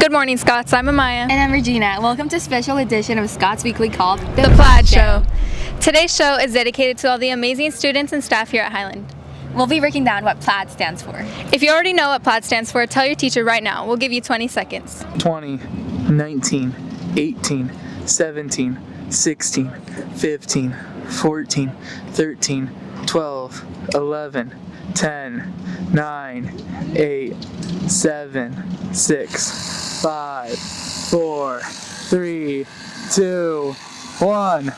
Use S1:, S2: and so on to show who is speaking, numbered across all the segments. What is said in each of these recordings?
S1: Good morning, Scots. I'm Amaya.
S2: And I'm Regina. Welcome to a special edition of Scott's Weekly called
S1: The Plaid Show. Today's show is dedicated to all the amazing students and staff here at Highland.
S2: We'll be breaking down what Plaid stands for.
S1: If you already know what Plaid stands for, tell your teacher right now. We'll give you 20 seconds.
S3: 20, 19, 18, 17, 16, 15, 14, 13, 12, 11, 10, 9, 8, 7, 6, 5, 4, 3, 2, 1.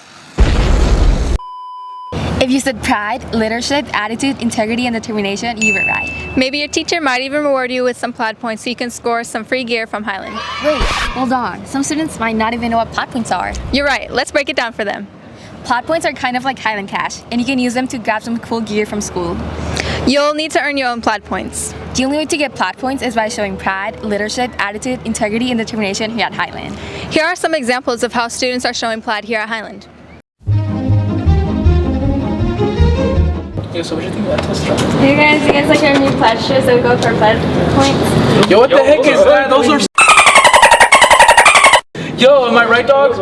S2: If you said pride, leadership, attitude, integrity, and determination, you were right.
S1: Maybe your teacher might even reward you with some Plaid points so you can score some free gear from Highland.
S2: Wait, hold on. Some students might not even know what Plaid points are.
S1: You're right. Let's break it down for them.
S2: Plaid points are kind of like Highland Cash, and you can use them to grab some cool gear from school.
S1: You'll need to earn your own Plaid points.
S2: The only way to get Plaid points is by showing pride, leadership, attitude, integrity, and determination here at Highland.
S1: Here are some examples of how students are showing Plaid here at Highland.
S3: Yeah, so what do you think about test drive?
S4: Hey guys, you guys like our new Plaid shoes that we go for Plaid points?
S3: Yo, what the heck is that? Those are Yo, am I right, dogs?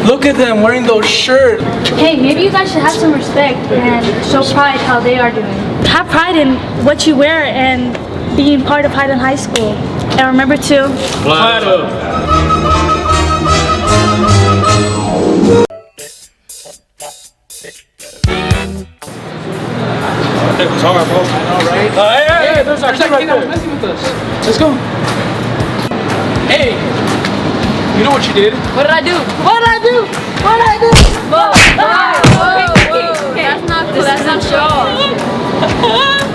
S3: Look at them wearing those shirts.
S4: Hey, maybe you guys should have some respect and show pride how they are doing. Have pride in what you wear and being part of Highland High School. And remember to
S3: Plaid up. It's hard, bro. All right. Hey, there's our kid right there. Messing with us. Let's go. Hey, you know what you did?
S4: What did I do? What did I do? What did I do? Whoa. That's not cool. That's not show.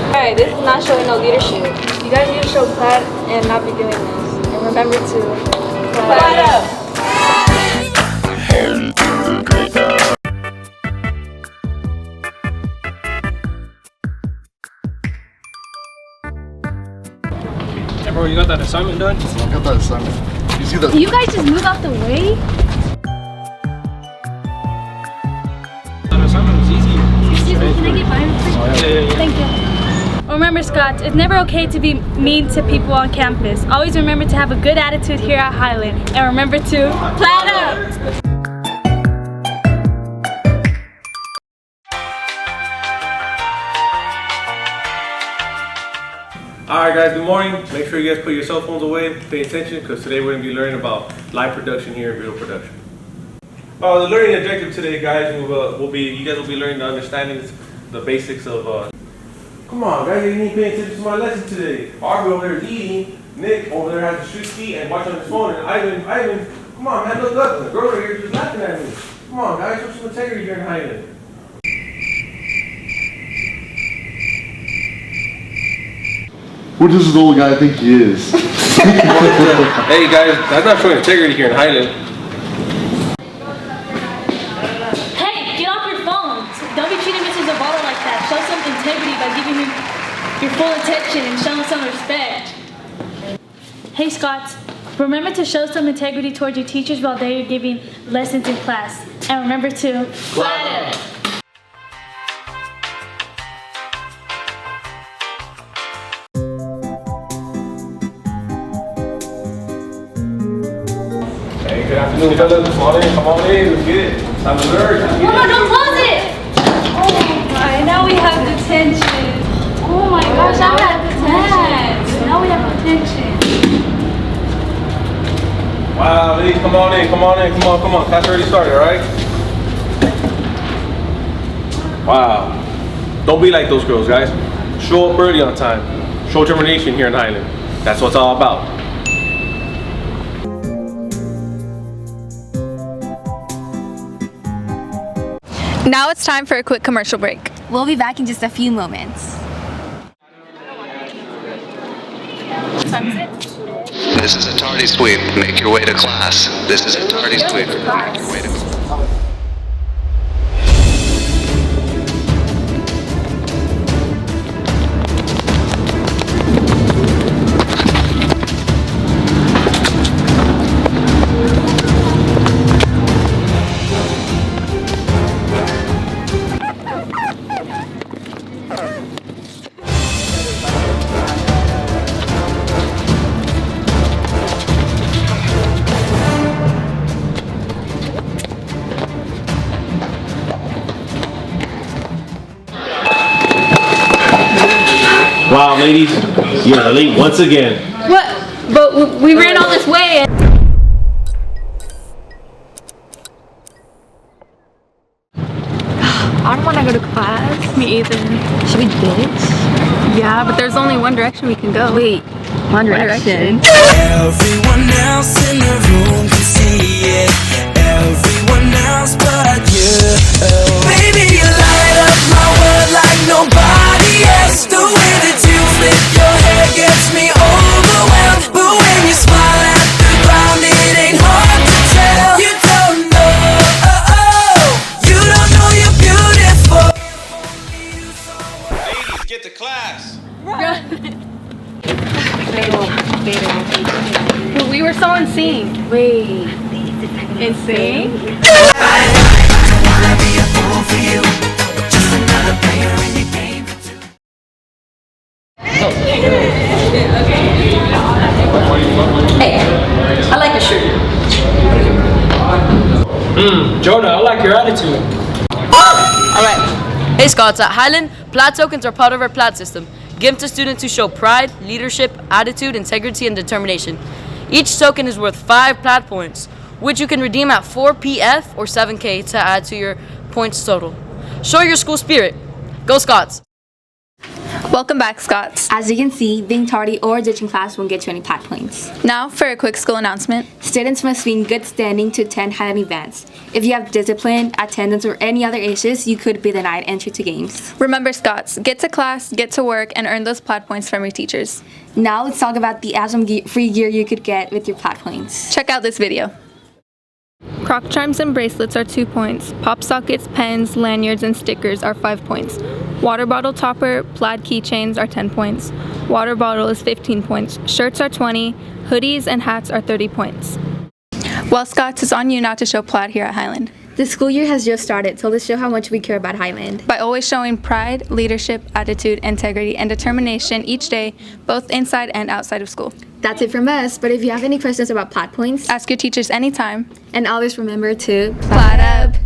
S4: Alright, this is not showing no leadership. You guys need to show Plaid and not be doing this. And remember to Plaid up.
S3: Hey, bro, you got that assignment done?
S5: I got that assignment. You see that?
S4: Can you guys just move out the way?
S3: That assignment was easy.
S4: Excuse me, can I get mine real quick?
S3: Yeah.
S4: Thank you. Remember, Scott, it's never okay to be mean to people on campus. Always remember to have a good attitude here at Highland. And remember to Plaid up!
S6: Alright guys, good morning. Make sure you guys put your cell phones away, pay attention, because today we're going to be learning about live production here in video production. The learning objective today, guys, will be you guys will be learning the understandings, the basics of come on guys, you need to pay attention to my lesson today. Aubrey over there is eating, Nick over there has a street ski and watching his phone, and Ivan, come on man, look up, the girl over here is just laughing at me. Come on guys, show some integrity here in Highland.
S5: What does the old guy think he is?
S6: Hey guys, that's not showing integrity here in Highland.
S4: Hey, get off your phones. Don't be treating Mr. Zavala like that. Show some integrity by giving him your full attention and show him some respect. Hey, Scott. Remember to show some integrity towards your teachers while they are giving lessons in class. And remember to Plaid up.
S6: Hey, good afternoon, fellas. Come on in, let's get it. Time to learn.
S4: Oh no, don't close it! Oh my, now we have detention. Oh my gosh, I had detention. Now we have detention.
S6: Wow, ladies, come on in. Class already started, alright? Wow. Don't be like those girls, guys. Show up early on time. Show determination here in Highland. That's what it's all about.
S1: Now it's time for a quick commercial break.
S2: We'll be back in just a few moments.
S7: This is a tardy sweep. Make your way to class. This is a tardy sweep. Make your way to class.
S6: ladies, you're late once again.
S1: What? But we ran all this way.
S2: I don't want to go to class.
S1: Me either.
S2: Should we ditch?
S1: Yeah, but there's only one direction we can go.
S2: Wait, One Direction.
S8: Everyone else in the room can see it. Everyone else but you. Baby, you light up my world like nobody else. The way that you flip your hair gets me overwhelmed. But when you smile at the ground, it ain't hard to tell. You don't know, you don't know you're beautiful.
S9: Ladies, get to class.
S1: But we were so in sync.
S2: Wait.
S1: In sync?
S10: I like your shirt.
S3: Jonah, I like your attitude.
S10: Alright. Hey Scots, at Highland, Plaid tokens are part of our Plaid system. Given to students who show pride, leadership, attitude, integrity, and determination. Each token is worth 5 Plaid points, which you can redeem at 4 PF or 7K to add to your points total. Show your school spirit. Go Scots!
S1: Welcome back, Scots.
S2: As you can see, being tardy or ditching class won't get you any Plaid points.
S1: Now for a quick school announcement.
S2: Students must be in good standing to attend Highland events. If you have discipline, attendance, or any other issues, you could be denied entry to games.
S1: Remember, Scots, get to class, get to work, and earn those Plaid points from your teachers.
S2: Now let's talk about the awesome free gear you could get with your Plaid points.
S1: Check out this video. Croc charms and bracelets are 2 points. Pop sockets, pens, lanyards, and stickers are 5 points. Water bottle topper, Plaid keychains are 10 points. Water bottle is 15 points. Shirts are 20. Hoodies and hats are 30 points. Well, Scots, it's on you now to show Plaid here at Highland.
S2: The school year has just started, so let's show how much we care about Highland.
S1: By always showing pride, leadership, attitude, integrity, and determination each day, both inside and outside of school.
S2: That's it from us, but if you have any questions about Plaid points,
S1: Ask your teachers anytime.
S2: and always remember to
S1: Plaid up!